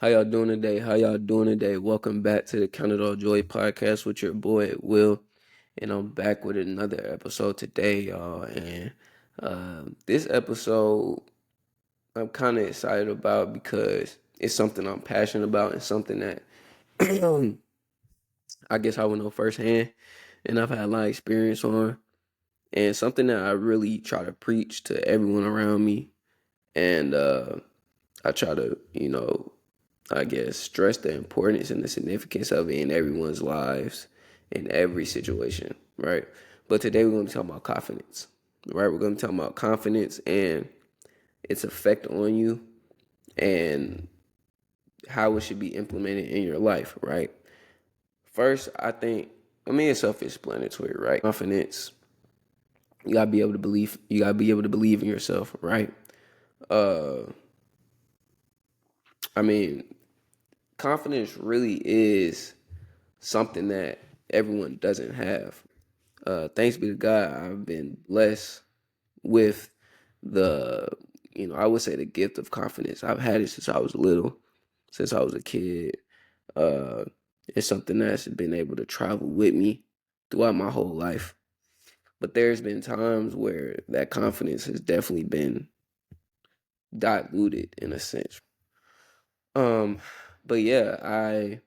How y'all doing today? How y'all doing today? Welcome back to the Count It All Joy podcast with your boy Will, and I'm back with another episode today, y'all. And this episode I'm kind of excited about because it's something I'm passionate about and something that I guess I would know firsthand, and I've had a lot of experience on, and something that I really try to preach to everyone around me, and I try to, I guess, stress the importance and the significance of it in everyone's lives, in every situation, right? But today we're going to be talking about confidence, right? We're going to be talking about confidence and its effect on you and how it should be implemented in your life, right? First, it's self-explanatory, right? Confidence, you gotta be able to believe. You gotta be able to believe in yourself, right? Uh, I mean, confidence really is something that everyone doesn't have. Thanks be to God, I've been blessed with the, I would say the gift of confidence. I've had it since I was little, since I was a kid. Uh, it's something that's been able to travel with me throughout my whole life. But there's been times where that confidence has definitely been diluted in a sense. Um, but I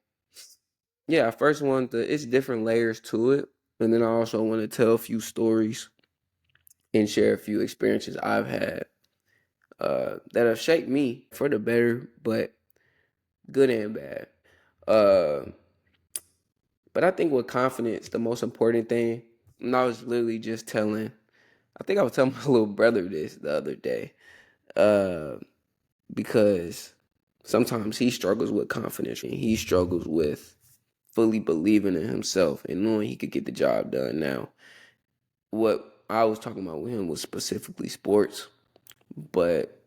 first want it's different layers to it. And then I also want to tell a few stories and share a few experiences I've had that have shaped me for the better, but good and bad. Uh, but I think with confidence, the most important thing, and I was literally just I think I was telling my little brother this the other day, uh, because sometimes he struggles with confidence and he struggles with fully believing in himself and knowing he could get the job done. Now, what I was talking about with him was specifically sports, but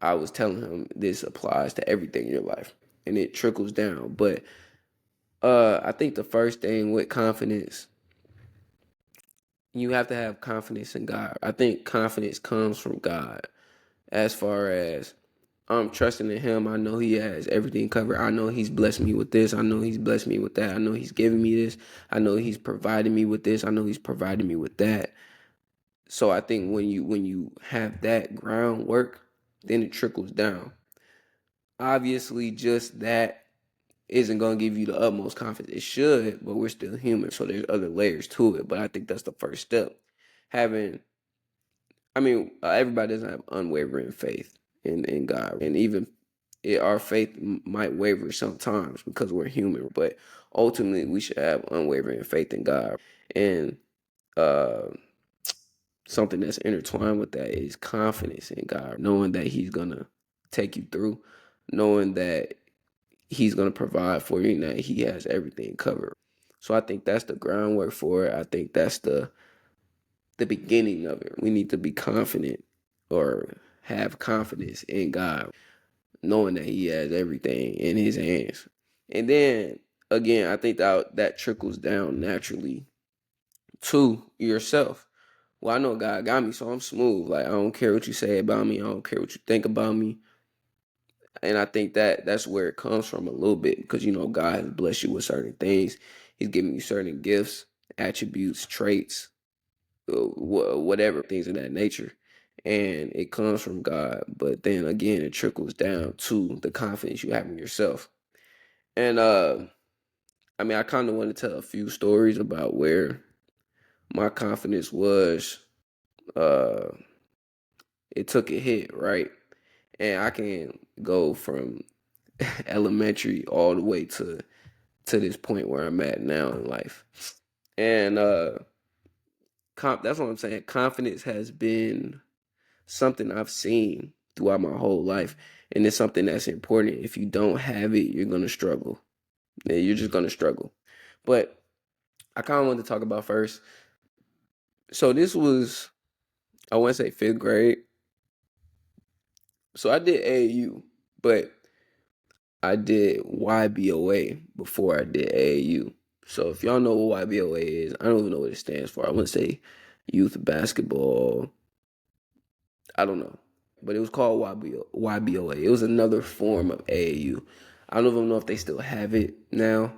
I was telling him this applies to everything in your life and it trickles down. But I think the first thing with confidence, you have to have confidence in God. I think confidence comes from God as far as I'm trusting in Him. I know He has everything covered. I know He's blessed me with this. I know He's blessed me with that. I know He's given me this. I know He's provided me with this. I know He's provided me with that. So I think when you have that groundwork, then it trickles down. Obviously, just that isn't going to give you the utmost confidence. It should, but we're still human, so there's other layers to it. But I think that's the first step. Having, everybody doesn't have unwavering faith in God, and even our faith might waver sometimes because we're human. But ultimately, we should have unwavering faith in God, and uh, something that's intertwined with that is confidence in God, knowing that He's gonna take you through, knowing that He's gonna provide for you, and that He has everything covered. So I think that's the groundwork for it. I think that's the beginning of it. We need to be confident or have confidence in God, knowing that He has everything in His hands. And then again, I think that trickles down naturally to yourself. Well, I know God got me, so I'm smooth. Like, I don't care what you say about me. I don't care what you think about me. And I think that's where it comes from a little bit because, God has blessed you with certain things. He's given you certain gifts, attributes, traits, whatever, things of that nature. And it comes from God. But then again, it trickles down to the confidence you have in yourself. And I kind of want to tell a few stories about where my confidence was uh it took a hit, right? And I can go from elementary all the way to this point where I'm at now in life. And that's what I'm saying. Confidence has been something I've seen throughout my whole life, and it's something that's important. If you don't have it, you're gonna struggle. Yeah, you're just gonna struggle. But I kind of want to talk about first. So this was, I want to say, fifth grade. So I did AAU, but I did YBOA before I did AAU. So if y'all know what YBOA is, I don't even know what it stands for. I want to say youth basketball. I don't know. But it was called YBOA. It was another form of AAU. I don't even know if they still have it now,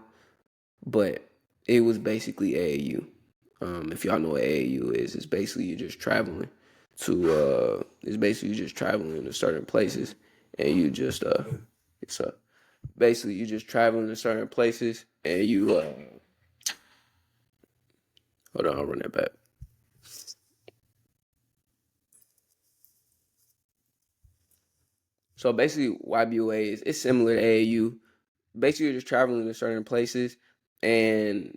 but it was basically AAU. If y'all know what AAU is, it's basically you're just traveling to certain places, and you just it's basically you just traveling to certain places, and you hold on, I'll run that back. So basically, YBOA is it's similar to AAU. Basically, you're just traveling to certain places, and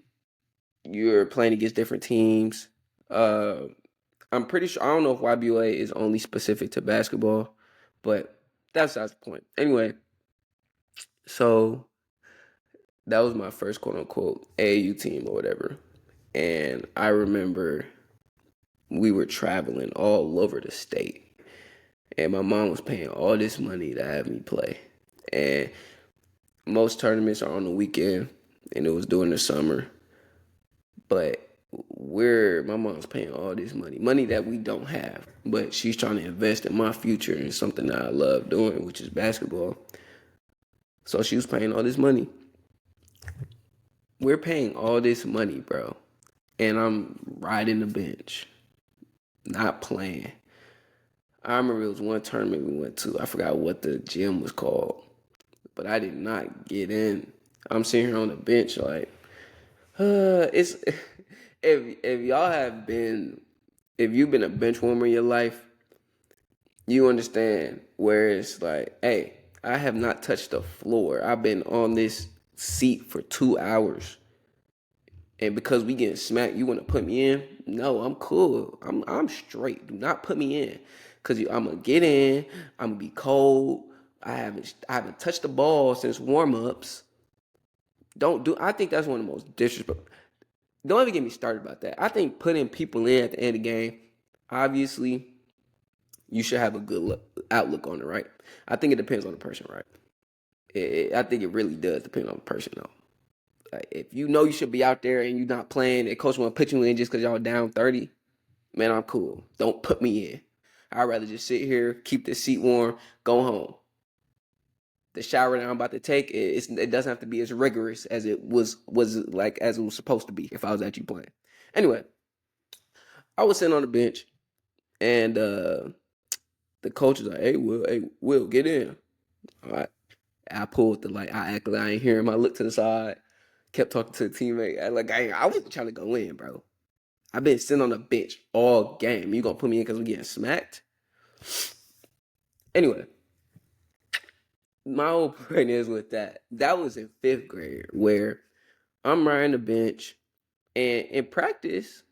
you're playing against different teams. Uh, I'm pretty sure I don't know if YBOA is only specific to basketball, but that's the point. Anyway, so that was my first quote unquote AAU team or whatever. And I remember we were traveling all over the state. And my mom was paying all this money to have me play. And most tournaments are on the weekend and it was during the summer. But my mom's paying all this money that we don't have. But she's trying to invest in my future and something that I love doing, which is basketball. So she was paying all this money. We're paying all this money, bro. And I'm riding the bench, not playing. I remember it was one tournament we went to. I forgot what the gym was called, but I did not get in. I'm sitting here on the bench like, it's if y'all have been if you've been a bench warmer in your life, you understand where it's like, hey, I have not touched the floor. I've been on this seat for 2 hours. And because we getting smacked, you want to put me in? No, I'm cool. I'm straight. Do not put me in, cause I'm gonna get in. I'm gonna be cold. I haven't touched the ball since warm ups. Don't do. I think that's one of the most disrespectful. Don't ever get me started about that. I think putting people in at the end of the game, obviously, you should have a good outlook on it, right? I think it depends on the person, right? I think it really does depend on the person, though. Like, if you know you should be out there and you're not playing, and coach want to put you in just because y'all down 30, man, I'm cool. Don't put me in. I'd rather just sit here, keep the seat warm, go home. The shower that I'm about to take, it doesn't have to be as rigorous as it was like as it was supposed to be if I was actually playing. Anyway, I was sitting on the bench and the coach was like, hey, Will, get in. All right. I pulled the light. I acted like I ain't hear him. I looked to the side, kept talking to the teammate. I wasn't trying to go in, bro. I've been sitting on the bench all game. You gonna put me in because we getting smacked? Anyway, my whole point is with that. That was in fifth grade where I'm riding the bench and in practice,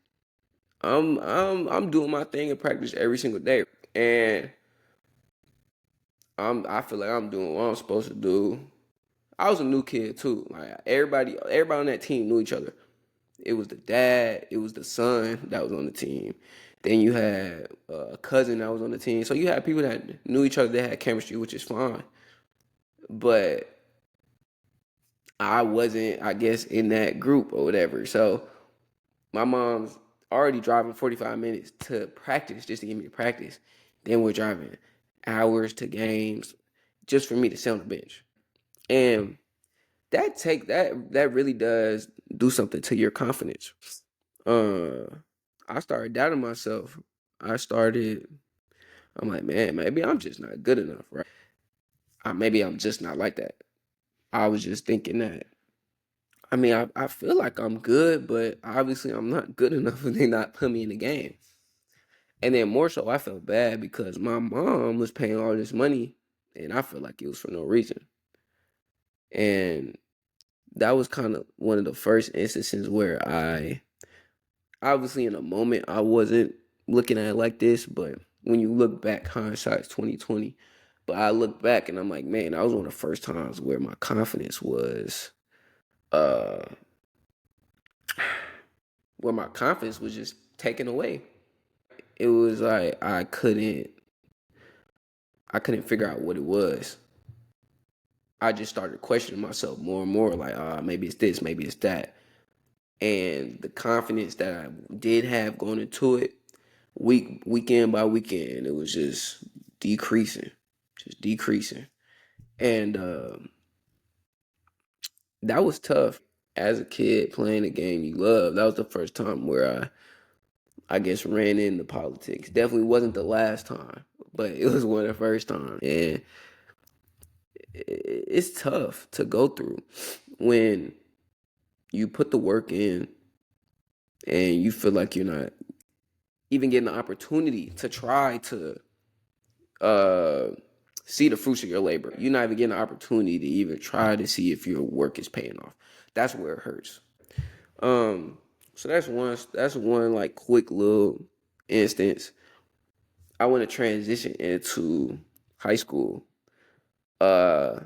I'm doing my thing in practice every single day. And I feel like I'm doing what I'm supposed to do. I was a new kid too. Like everybody on that team knew each other. It was the dad, it was the son that was on the team. Then you had a cousin that was on the team. So you had people that knew each other, that had chemistry, which is fine. But I wasn't, I guess, in that group or whatever. So my mom's already driving 45 minutes to practice just to get me to practice. Then we're driving hours to games just for me to sit on the bench. And that really does do something to your confidence. Uh I started doubting myself. I started I'm like, man, maybe I'm just not good enough, right? Maybe I'm just not like that. I was just thinking that. I mean, I feel like I'm good, but obviously I'm not good enough if they not put me in the game. And then more so, I felt bad because my mom was paying all this money, and I felt like it was for no reason. And that was kind of one of the first instances where obviously in a moment, I wasn't looking at it like this, but when you look back, hindsight's 2020. But I look back and I'm like, man, that was one of the first times where my confidence was, uh, where my confidence was just taken away. It was like I couldn't figure out what it was. I just started questioning myself more and more, like, maybe it's this, maybe it's that. And the confidence that I did have going into it, weekend by weekend, it was just decreasing, just decreasing. And that was tough as a kid playing a game you love. That was the first time where I guess ran into politics. Definitely wasn't the last time, but it was one of the first times. And it's tough to go through when you put the work in and you feel like you're not even getting the opportunity to try to uh see the fruits of your labor. You're not even getting the opportunity to even try to see if your work is paying off. That's where it hurts. Um, so that's one like quick little instance. I want to transition into high school. Uh,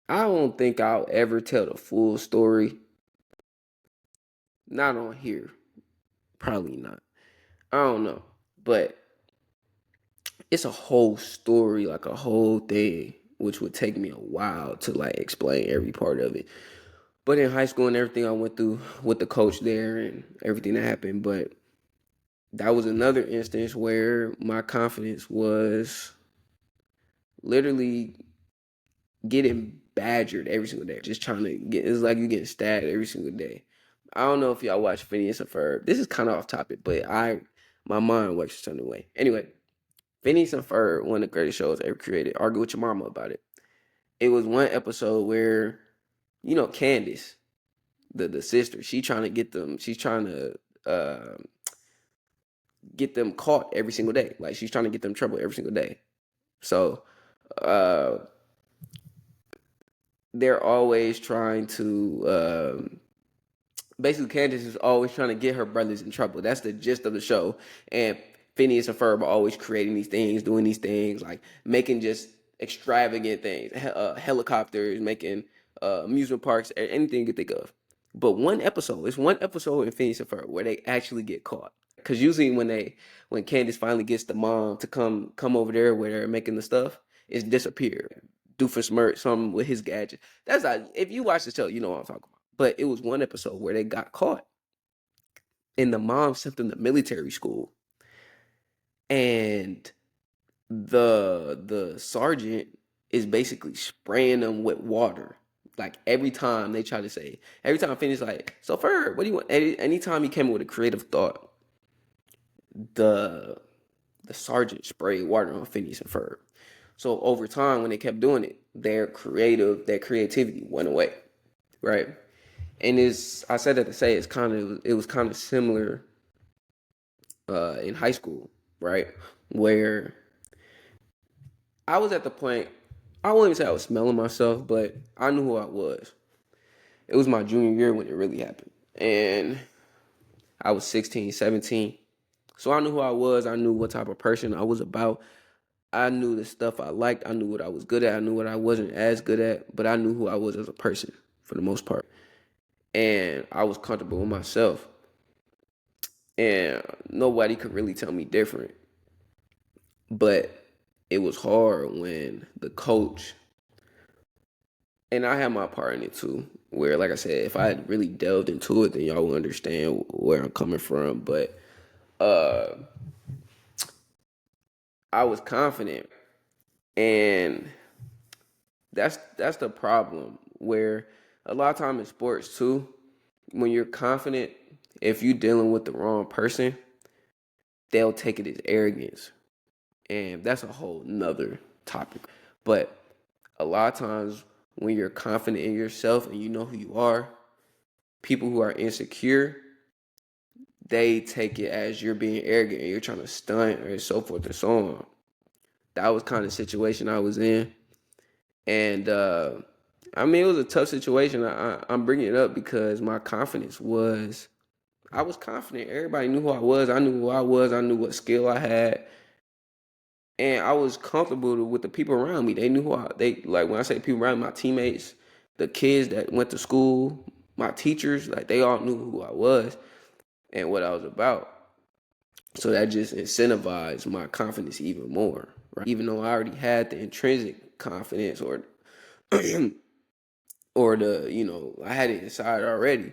I don't think I'll ever tell the full story. Not on here. Probably not. I don't know. But it's a whole story, like a whole thing, which would take me a while to like explain every part of it. But in high school and everything I went through with the coach there and everything that happened, but that was another instance where my confidence was literally getting badgered every single day. Just trying to get, it's like you getting stabbed every single day. I don't know if y'all watch Phineas and Ferb. This is kind of off topic, but my mind works a certain way. Anyway, Phineas and Ferb, one of the greatest shows ever created. Argue with your mama about it. It was one episode where, Candace, the sister, she's trying to get them caught every single day. Like she's trying to get them in trouble every single day. So uh they're always trying to basically Candace is always trying to get her brothers in trouble. That's the gist of the show. And Phineas and Ferb are always creating these things, doing these things, like making just extravagant things, helicopters, making amusement parks, anything you could think of. But it's one episode in Phineas and Ferb where they actually get caught. Because usually when Candace finally gets the mom to come over there where they're making the stuff, it's disappeared. Doofenshmirtz, something with his gadget. That's not, if you watch the show, you know what I'm talking about. But it was one episode where they got caught, and the mom sent them to military school, and the sergeant is basically spraying them with water. Like every time Finney's like, so Ferb, what do you want? Anytime he came up with a creative thought, the the sergeant sprayed water on Phineas and Ferb. So over time, when they kept doing it, their creativity went away, right? And I said that to say it was kind of similar in high school, right? Where I was at the point, I won't even say I was smelling myself, but I knew who I was. It was my junior year when it really happened. And I was 16, 17. So I knew who I was. I knew what type of person I was about. I knew the stuff I liked. I knew what I was good at. I knew what I wasn't as good at. But I knew who I was as a person for the most part. And I was comfortable with myself. And nobody could really tell me different. But it was hard when the coach, and I had my part in it too, where, like I said, if I had really delved into it, then y'all would understand where I'm coming from. But uh, I was confident, and that's the problem. Where a lot of time in sports too, when you're confident, if you're dealing with the wrong person, they'll take it as arrogance, and that's a whole nother topic. But a lot of times when you're confident in yourself and you know who you are, people who are insecure, they take it as you're being arrogant and you're trying to stunt or so forth and so on. That was kind of the situation I was in. And I mean, it was a tough situation. I'm bringing it up because I was confident. Everybody knew who I was. I knew who I was. I knew what skill I had. And I was comfortable with the people around me. They knew like when I say people around me, my teammates, the kids that went to school, my teachers, like they all knew who I was and what I was about. So that just incentivized my confidence even more, right? Even though I already had the intrinsic confidence or I had it inside already.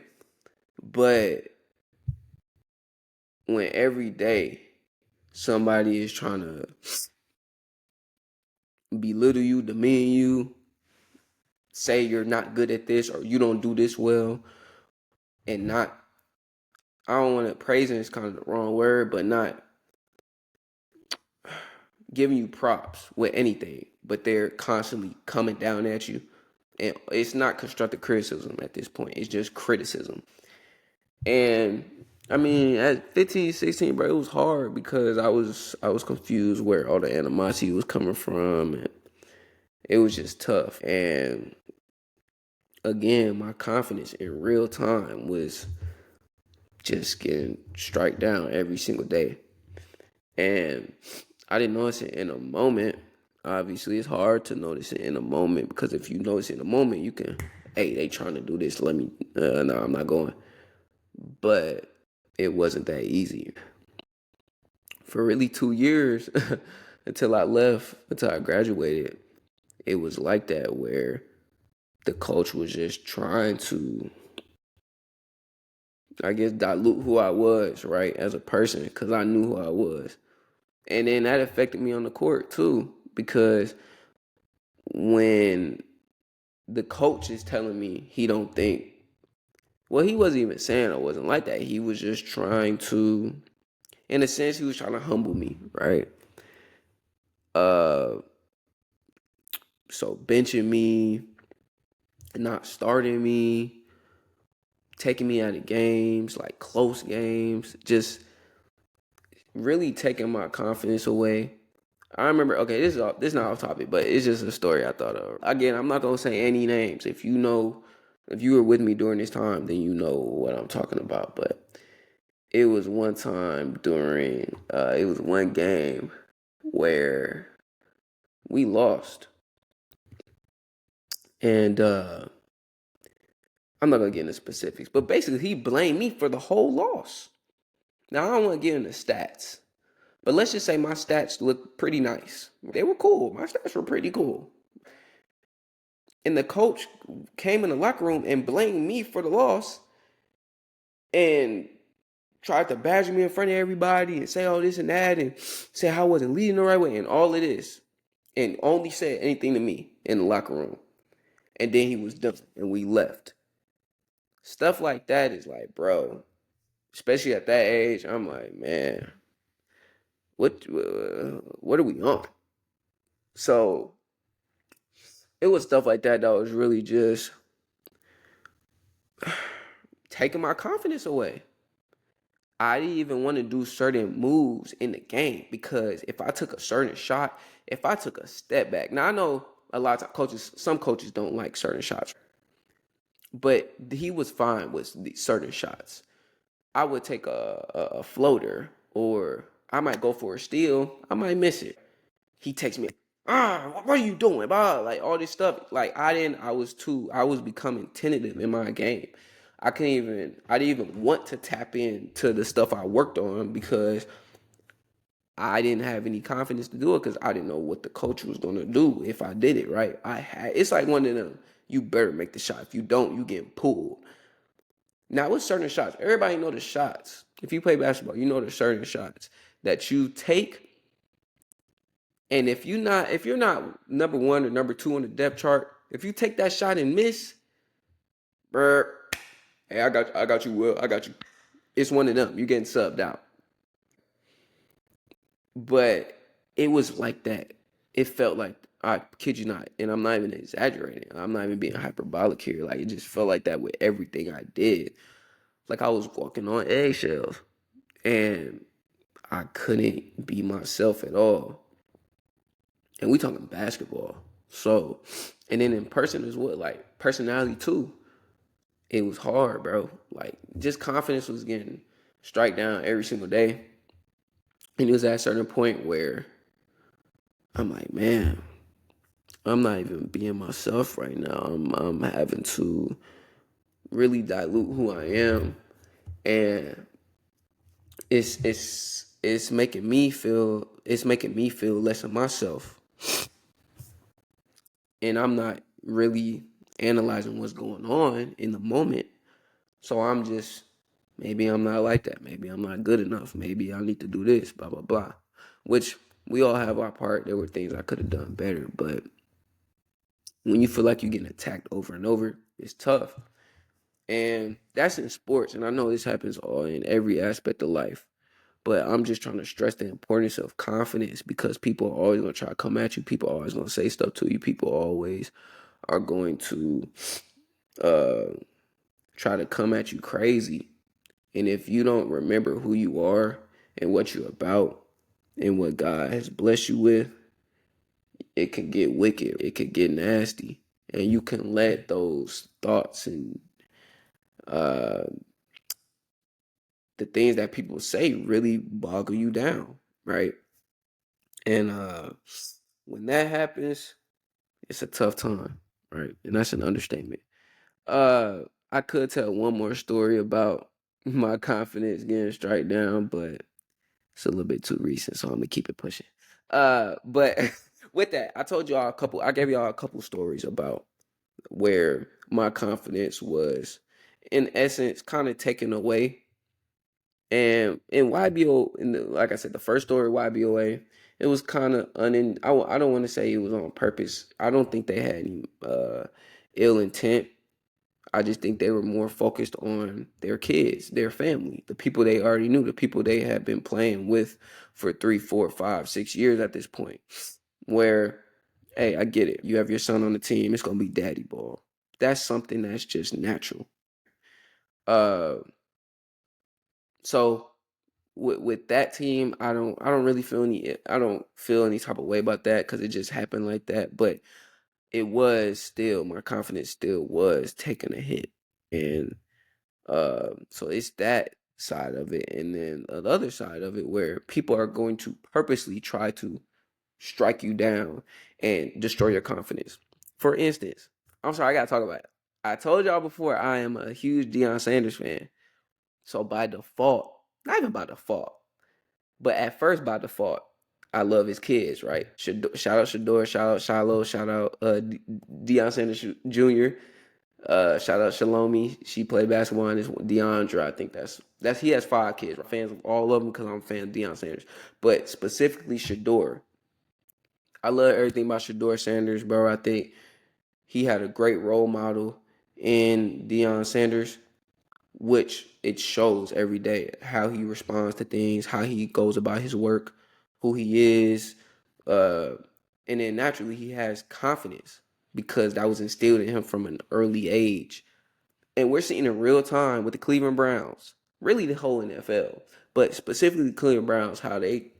But when every day somebody is trying to belittle you, demean you, say you're not good at this or you don't do this well, and not, I don't want to, praising is kind of the wrong word, but not giving you props with anything, but they're constantly coming down at you. And it's not constructive criticism at this point, it's just criticism. And I mean, at 15, 16, bro, it was hard because I was confused where all the animosity was coming from, and it was just tough. And again, my confidence in real time was just getting strike down every single day. And I didn't notice it in a moment. Obviously, it's hard to notice it in a moment, because if you notice it in a moment, you can, hey, they trying to do this. Let me, no, I'm not going. But it wasn't that easy. For really 2 years until I left, until I graduated, it was like that, where the coach was just trying to, I guess, dilute who I was, right, as a person, because I knew who I was. And then that affected me on the court too, because when the coach is telling me he don't think, well, he wasn't even saying I wasn't like that. He was just trying to, in a sense, he was trying to humble me, right? Uh, so benching me, not starting me, taking me out of games, like close games, just really taking my confidence away. I remember, okay, this is not off topic, but it's just a story I thought of. Again, I'm not gonna say any names. If you know, if you were with me during this time, then you know what I'm talking about. But it was one time during, it was one game where we lost, and I'm not gonna get into specifics, but basically he blamed me for the whole loss. Now I don't want to get into stats, but let's just say my stats look pretty nice. They were cool. My stats were pretty cool. And the coach came in the locker room and blamed me for the loss, and tried to badger me in front of everybody and say all this and that, and say I wasn't leading the right way and all of this, and only said anything to me in the locker room. And then he was done and we left. Stuff like that is like, bro, especially at that age, I'm like, man, what are we on? So it was stuff like that was really just taking my confidence away. I didn't even want to do certain moves in the game, because if I took a certain shot, if I took a step back, now I know a lot of coaches, some coaches don't like certain shots, but he was fine with the certain shots. I would take a floater, or I might go for a steal, I might miss it. He takes me, what are you doing? Blah, like all this stuff. Like I was becoming tentative in my game. I didn't even want to tap into the stuff I worked on, because I didn't have any confidence to do it, because I didn't know what the coach was gonna do if I did it, right? It's like one of them, you better make the shot. If you don't, you get pulled. Now with certain shots, everybody know the shots. If you play basketball, you know the certain shots that you take. And if you're not number one or number two on the depth chart, if you take that shot and miss, bruh, hey, I got you, Will. I got you. It's one of them. You're getting subbed out. But it was like that. It felt like, I kid you not, and I'm not even exaggerating. I'm not even being hyperbolic here. Like, it just felt like that with everything I did. Like I was walking on eggshells, and I couldn't be myself at all. And we talking basketball. So, and then in person is what, like personality too. It was hard, bro. Like just confidence was getting strike down every single day. And it was at a certain point where I'm like, man, I'm not even being myself right now. I'm having to really dilute who I am, and it's making me feel less of myself, and I'm not really analyzing what's going on in the moment. So I'm just, maybe I'm not like that. Maybe I'm not good enough. Maybe I need to do this, blah, blah, blah. Which we all have our part. There were things I could have done better, but when you feel like you're getting attacked over and over, it's tough. And that's in sports. And I know this happens all in every aspect of life. But I'm just trying to stress the importance of confidence, because people are always going to try to come at you. People are always going to say stuff to you. People always are going to uh, try to come at you crazy. And if you don't remember who you are and what you're about and what God has blessed you with, it can get wicked. It could get nasty. And you can let those thoughts and uh, the things that people say really boggle you down, right? And when that happens, it's a tough time, right? And that's an understatement. Uh, I could tell one more story about my confidence getting strike down, but it's a little bit too recent, so I'm gonna keep it pushing. But with that, I gave y'all a couple stories about where my confidence was, in essence, kind of taken away. And in YBO, like I said, the first story, YBOA, it was kind of I don't want to say it was on purpose. I don't think they had any ill intent. I just think they were more focused on their kids, their family, the people they already knew, the people they had been playing with for 3, 4, 5, 6 years at this point. Where, hey, I get it. You have your son on the team, it's gonna be daddy ball. That's something that's just natural. Uh, so with that team, I don't feel any type of way about that, because it just happened like that. But it was still, my confidence still was taking a hit. And so it's that side of it. And then the other side of it, where people are going to purposely try to strike you down and destroy your confidence. For instance, I'm sorry, I gotta talk about it. I told y'all before, I am a huge Deion Sanders fan. So by default, not even by default, but at first by default, I love his kids, right? Shout out Shador, shout out Shiloh, shout out Deion Sanders Jr. Shout out Shalomi. She played basketball, and this DeAndre. I think that's he has 5 kids. I'm fans of all of them because I'm a fan of Deion Sanders. But specifically Shador. I love everything about Shador Sanders, bro. I think he had a great role model in Deion Sanders, which it shows every day how he responds to things, how he goes about his work, who he is, uh, and then naturally he has confidence because that was instilled in him from an early age. And we're seeing in real time with the Cleveland Browns, really the whole NFL, but specifically the Cleveland Browns, how they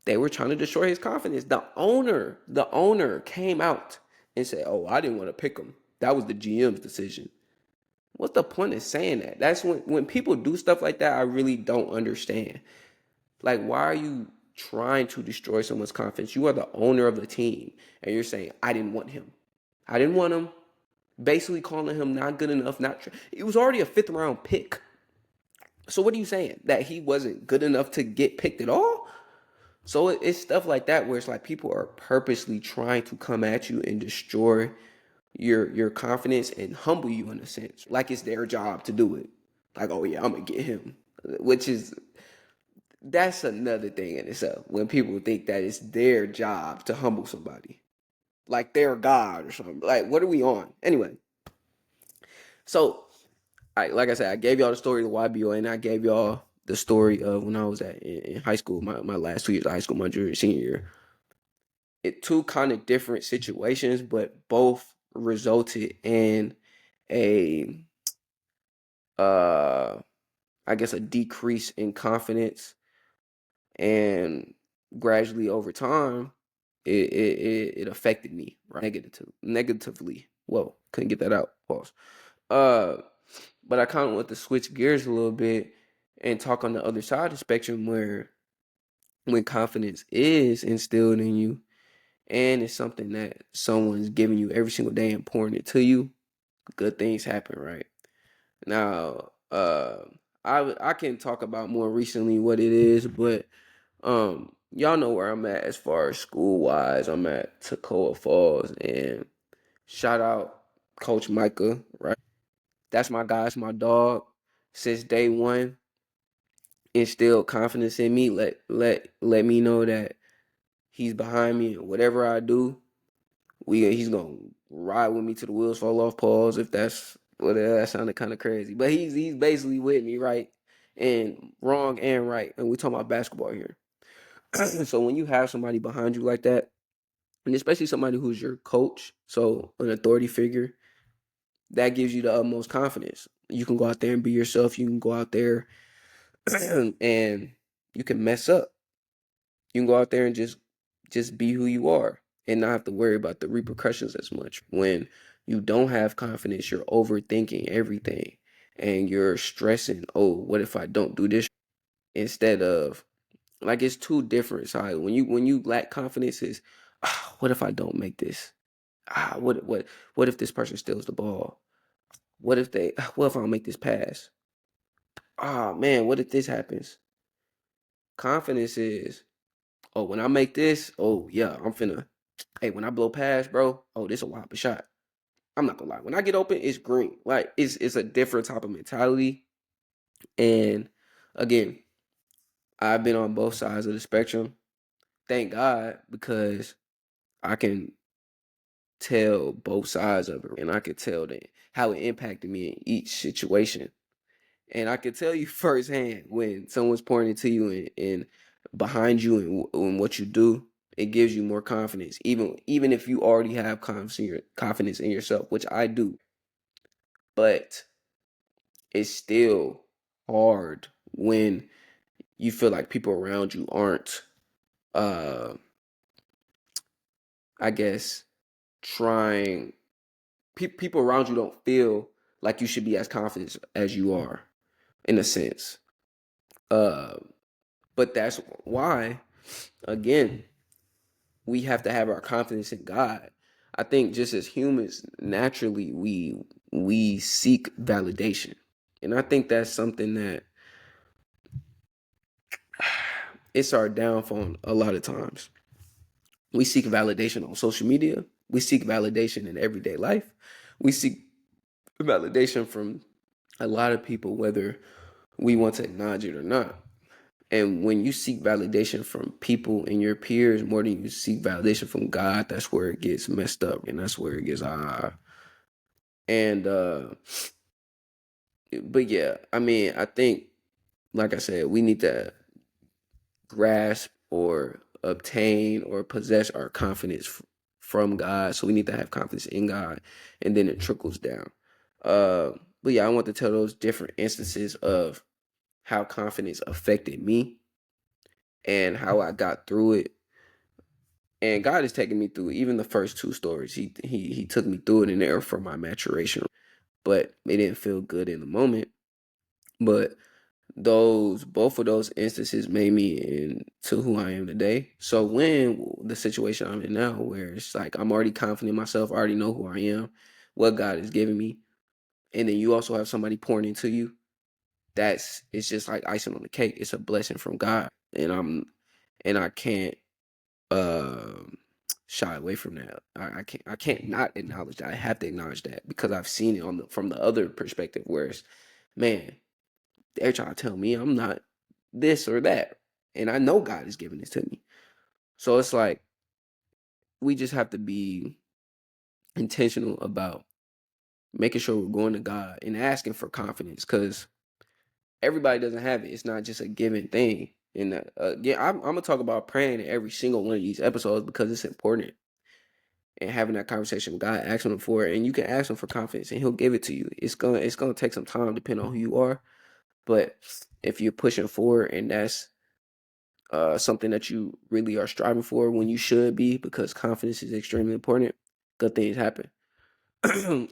were trying to destroy his confidence. The owner came out and said, "Oh, I didn't want to pick him. That was the GM's decision." What's the point of saying that? That's when people do stuff like that, I really don't understand. Like, why are you trying to destroy someone's confidence? You are the owner of the team, and you're saying, "I didn't want him. I didn't want him." Basically calling him not good enough. It was already a 5th round pick. So what are you saying? That he wasn't good enough to get picked at all? So it's stuff like that where it's like people are purposely trying to come at you and destroy your confidence and humble you in a sense, like it's their job to do it. Like, oh yeah, I'm gonna get him, which is that's another thing in itself. When people think that it's their job to humble somebody, like they're God or something. Like, what are we on anyway? So, like I said, I gave y'all the story of the YBO, and I gave y'all the story of when I was in high school, my last 2 years of high school, my junior and senior year. It two kind of different situations, but both resulted in a uh I guess a decrease in confidence, and gradually over time it affected me, right? Negatively. Whoa, couldn't get that out. Pause. Uh but I kind of want to switch gears a little bit and talk on the other side of the spectrum, where when confidence is instilled in you and it's something that someone's giving you every single day and pouring it to you, good things happen, right? Now, I can talk about more recently what it is, but y'all know where I'm at as far as school wise. I'm at Toccoa Falls, and shout out Coach Micah, right? That's my guy, that's my dog. Since day one, instilled confidence in me. Let me know that he's behind me, and whatever I do, he's gonna ride with me to the wheels fall off. Pause. If that's well, that sounded kind of crazy, but he's basically with me, right? And wrong and right, and we talking about basketball here. So when you have somebody behind you like that, and especially somebody who's your coach, so an authority figure, that gives you the utmost confidence. You can go out there and be yourself. You can go out there and you can mess up. You can go out there and just be who you are and not have to worry about the repercussions as much. When you don't have confidence, you're overthinking everything and you're stressing, oh, what if I don't do this? Instead of like it's two different sides. When you lack confidence is what if I don't make this? What if this person steals the ball? What if I don't make this pass? Ah man, what if this happens? Confidence is, oh, when I make this, oh yeah, I'm finna. Hey, when I blow past, bro, oh, this a whopper shot. I'm not gonna lie. When I get open, it's green. Like it's a different type of mentality. And again, I've been on both sides of the spectrum. Thank God, because I can tell both sides of it, and I could tell that how it impacted me in each situation. And I could tell you firsthand when someone's pointing to you and behind you and what you do, it gives you more confidence. Even if you already have confidence in yourself, which I do, but it's still hard when you feel like people around you aren't, uh, I guess, trying. People around you don't feel like you should be as confident as you are, in a sense. Uh, but that's why, again, we have to have our confidence in God. I think just as humans, naturally we seek validation. And I think that's something that it's our downfall a lot of times. We seek validation on social media. We seek validation in everyday life. We seek validation from a lot of people, whether we want to acknowledge it or not. And when you seek validation from people and your peers more than you seek validation from God, that's where it gets messed up. And that's where it gets and but yeah, I mean, I think like I said, we need to grasp or obtain or possess our confidence from God. So we need to have confidence in God, and then it trickles down. Uh, but yeah, I want to tell those different instances of how confidence affected me and how I got through it. And God is taking me through even the first two stories. He took me through it in there for my maturation, but it didn't feel good in the moment. But those both of those instances made me into who I am today. So when the situation I'm in now, where it's like I'm already confident in myself, I already know who I am, what God has given me, and then you also have somebody pouring into you, that's it's just like icing on the cake. It's a blessing from God, and I can't um shy away from that. I can't not acknowledge that. I have to acknowledge that because I've seen it from the other perspective, where it's, man, they're trying to tell me I'm not this or that. And I know God is giving this to me. So it's like we just have to be intentional about making sure we're going to God and asking for confidence, because everybody doesn't have it. It's not just a given thing. And yeah, I'm gonna talk about praying in every single one of these episodes because it's important. And having that conversation with God, asking him for it, and you can ask him for confidence, and he'll give it to you. It's gonna take some time, depending on who you are. But if you're pushing forward, and that's something that you really are striving for when you should be, because confidence is extremely important, good things happen.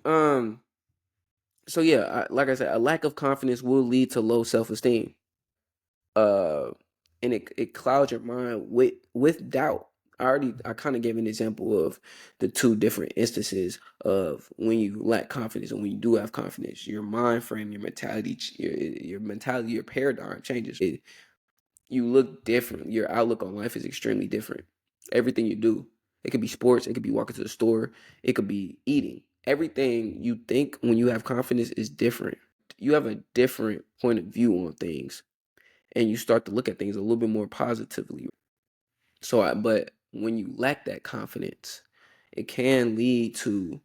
um. So yeah, like I said, a lack of confidence will lead to low self esteem. Uh, and it clouds your mind with doubt. I kind of gave an example of the two different instances of when you lack confidence and when you do have confidence. Your mind frame, your mentality, your mentality, your paradigm changes. You look different. Your outlook on life is extremely different. Everything you do, it could be sports, it could be walking to the store, it could be eating. Everything you think when you have confidence is different. You have a different point of view on things, and you start to look at things a little bit more positively. But when you lack that confidence, it can lead to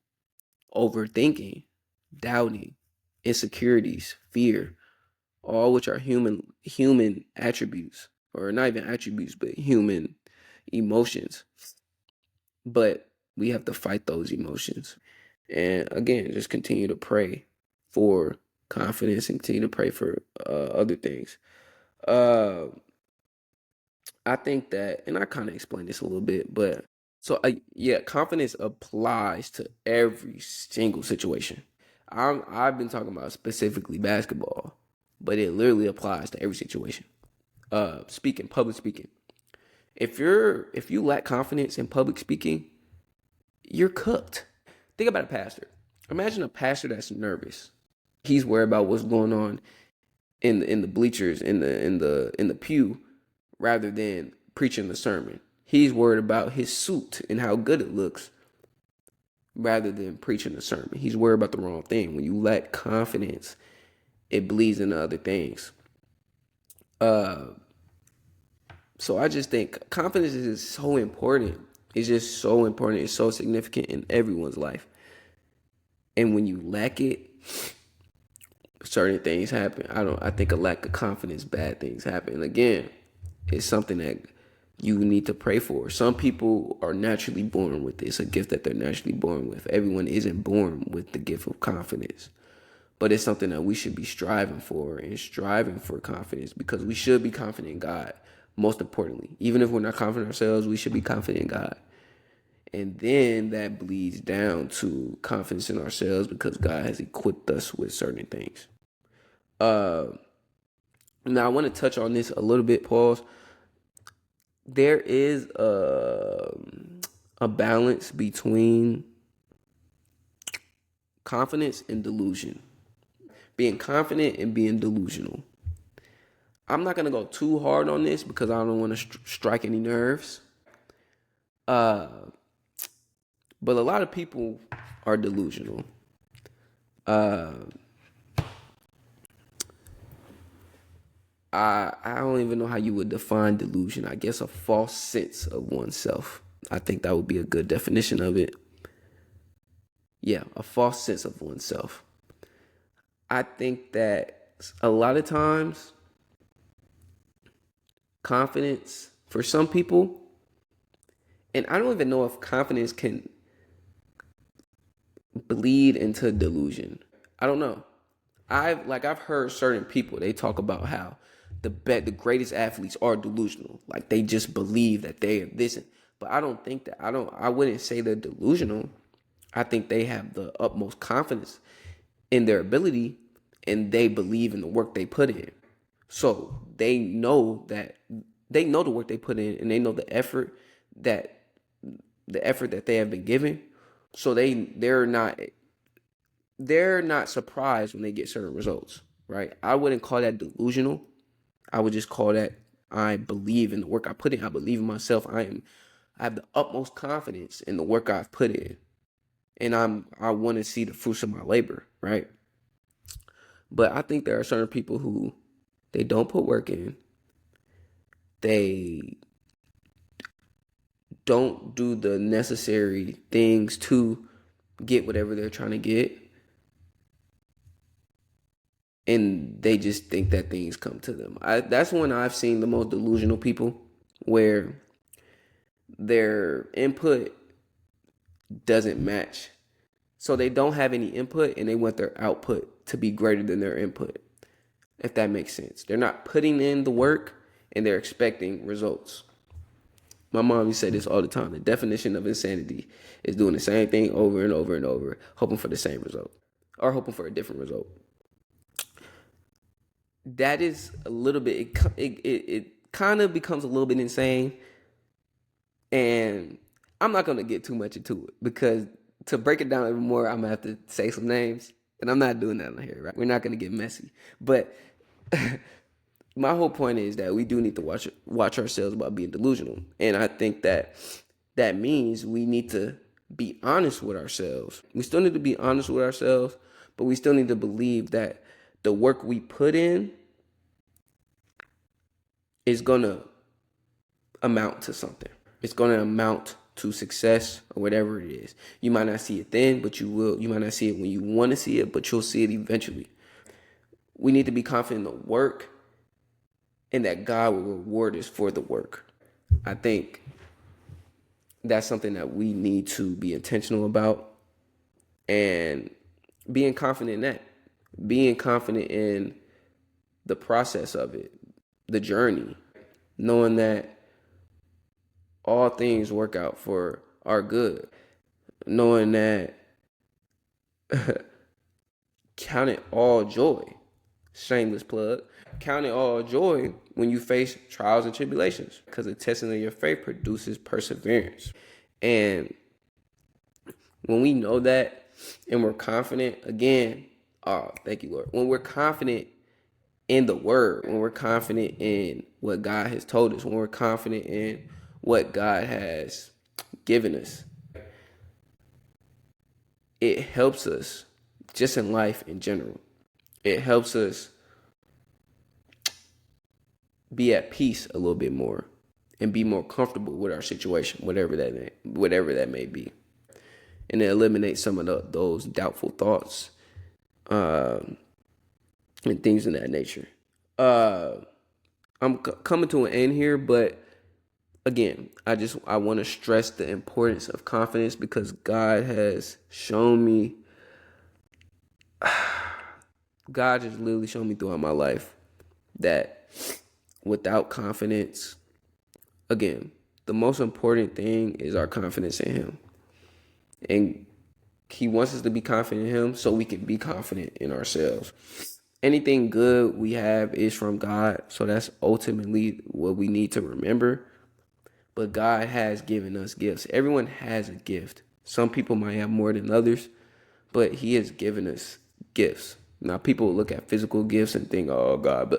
overthinking, doubting, insecurities, fear, all which are human attributes, or not even attributes, but human emotions. But we have to fight those emotions. And again, just continue to pray for confidence and continue to pray for other things. Uh, I think that, and I kind of explained this a little bit, but yeah, confidence applies to every single situation. I've been talking about specifically basketball, but it literally applies to every situation. Public speaking. If you lack confidence in public speaking, you're cooked. Think about a pastor. Imagine a pastor that's nervous. He's worried about what's going on in the bleachers, in the pew, rather than preaching the sermon. He's worried about his suit and how good it looks rather than preaching the sermon. He's worried about the wrong thing. When you lack confidence, it bleeds into other things. So I just think confidence is so important. It's just so important. It's so significant in everyone's life. And when you lack it, certain things happen. I think a lack of confidence, bad things happen. And again, it's something that you need to pray for. Some people are naturally born with it. It's a gift that they're naturally born with. Everyone isn't born with the gift of confidence. But it's something that we should be striving for confidence, because we should be confident in God. Most importantly, even if we're not confident in ourselves, we should be confident in God. And then that bleeds down to confidence in ourselves because God has equipped us with certain things. Now I want to touch on this a little bit, pause. There is a balance between confidence and delusion. Being confident and being delusional. I'm not going to go too hard on this because I don't want to strike any nerves. But a lot of people are delusional. I don't even know how you would define delusion. I guess a false sense of oneself. I think that would be a good definition of it. Yeah, a false sense of oneself. I think that a lot of times, confidence for some people, and I don't even know if confidence can bleed into delusion. I don't know. I've heard certain people, they talk about how the greatest athletes are delusional. Like they just believe that they are this. But I don't think that. I wouldn't say they're delusional. I think they have the utmost confidence in their ability and they believe in the work they put in. So they know the work they put in, and they know the effort that they have been given. So they're not surprised when they get certain results, right? I wouldn't call that delusional. I would just call that I believe in the work I put in. I believe in myself. I have the utmost confidence in the work I've put in. And I want to see the fruits of my labor, right? But I think there are certain people who they don't put work in. They don't do the necessary things to get whatever they're trying to get. And they just think that things come to them. That's when I've seen the most delusional people, where their input doesn't match. So they don't have any input and they want their output to be greater than their input, if that makes sense. They're not putting in the work and they're expecting results. My mom used to say this all the time. The definition of insanity is doing the same thing over and over and over, hoping for the same result or hoping for a different result. That is a little bit, it kind of becomes a little bit insane. And I'm not going to get too much into it because to break it down even more, I'm going to have to say some names. And I'm not doing that on here, right? We're not going to get messy. But my whole point is that we do need to watch ourselves about being delusional. And I think that means we need to be honest with ourselves. We still need to be honest with ourselves, but we still need to believe that the work we put in is going to amount to something. It's going to amount to success or whatever it is. You might not see it then, but you will. You might not see it when you want to see it, but you'll see it eventually. We need to be confident in the work and that God will reward us for the work. I think that's something that we need to be intentional about, and being confident in that, being confident in the process of it, the journey, knowing that all things work out for our good, knowing that count it all joy, shameless plug, count it all joy when you face trials and tribulations, because the testing of your faith produces perseverance. And when we know that and we're confident, again, oh, thank you, Lord. When we're confident in the word, when we're confident in what God has told us, when we're confident in what God has given us, it helps us just in life in general. It helps us be at peace a little bit more and be more comfortable with our situation, whatever that may be, and it eliminates some of those doubtful thoughts and things of that nature. I'm coming to an end here, but again, I want to stress the importance of confidence, because God has shown me, God just literally shown me throughout my life that without confidence, again, the most important thing is our confidence in Him. And He wants us to be confident in Him so we can be confident in ourselves. Anything good we have is from God, so that's ultimately what we need to remember. But God has given us gifts. Everyone has a gift. Some people might have more than others, but He has given us gifts. Now, people look at physical gifts and think, oh, God,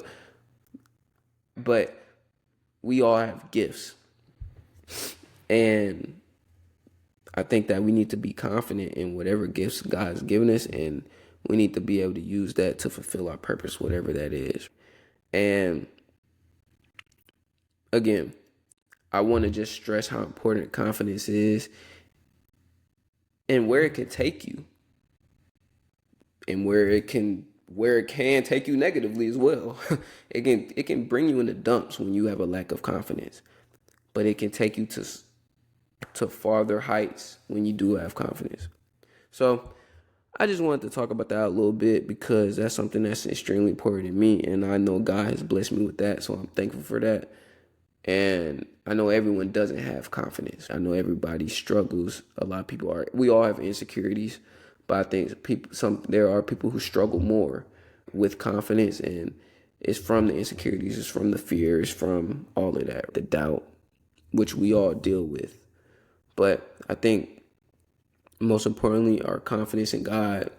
but we all have gifts. And I think that we need to be confident in whatever gifts God has given us, and we need to be able to use that to fulfill our purpose, whatever that is. And again, I want to just stress how important confidence is and where it can take you, and where it can take you negatively as well. It can bring you in the dumps when you have a lack of confidence, but it can take you to farther heights when you do have confidence. So I just wanted to talk about that a little bit, because that's something that's extremely important to me, and I know God has blessed me with that, so I'm thankful for that. And I know everyone doesn't have confidence. I know everybody struggles. A lot of people we all have insecurities, but I think there are people who struggle more with confidence, and it's from the insecurities, it's from the fears, from all of that, the doubt, which we all deal with. But I think most importantly, our confidence in God.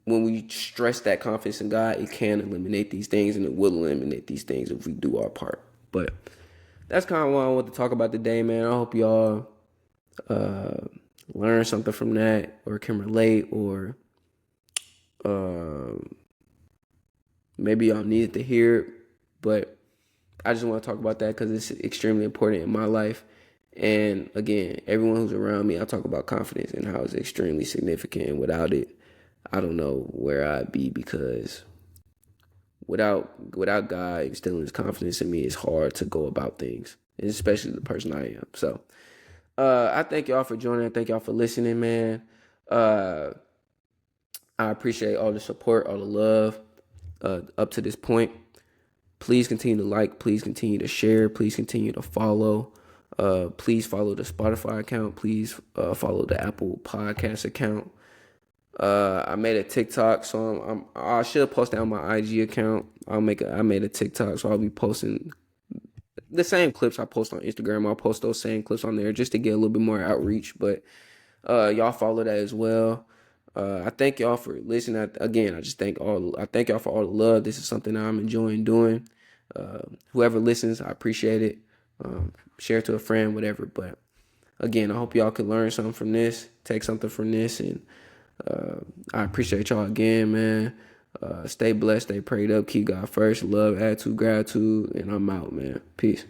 When we stress that confidence in God, it can eliminate these things, and it will eliminate these things if we do our part. But that's kind of what I want to talk about today, man. I hope y'all learn something from that, or can relate, or maybe y'all needed to hear it. But I just want to talk about that because it's extremely important in my life. And again, everyone who's around me, I talk about confidence and how it's extremely significant. And without it, I don't know where I'd be, because without God instilling His confidence in me, it's hard to go about things, especially the person I am. So I thank y'all for joining. I thank y'all for listening, man. I appreciate all the support, all the love up to this point. Please continue to like. Please continue to share. Please continue to follow. Please follow the Spotify account. Please follow the Apple Podcast account. I made a TikTok, so I should post that on my IG account. I made a TikTok, so I'll be posting the same clips I post on Instagram. I'll post those same clips on there just to get a little bit more outreach. But y'all follow that as well. I thank y'all for listening. Again, I thank y'all for all the love. This is something that I'm enjoying doing. Whoever listens, I appreciate it. Share it to a friend, whatever. But again, I hope y'all can learn something from this, take something from this, and I appreciate y'all again, man. Stay blessed, stay prayed up, keep God first, love, attitude, gratitude, and I'm out, man. Peace.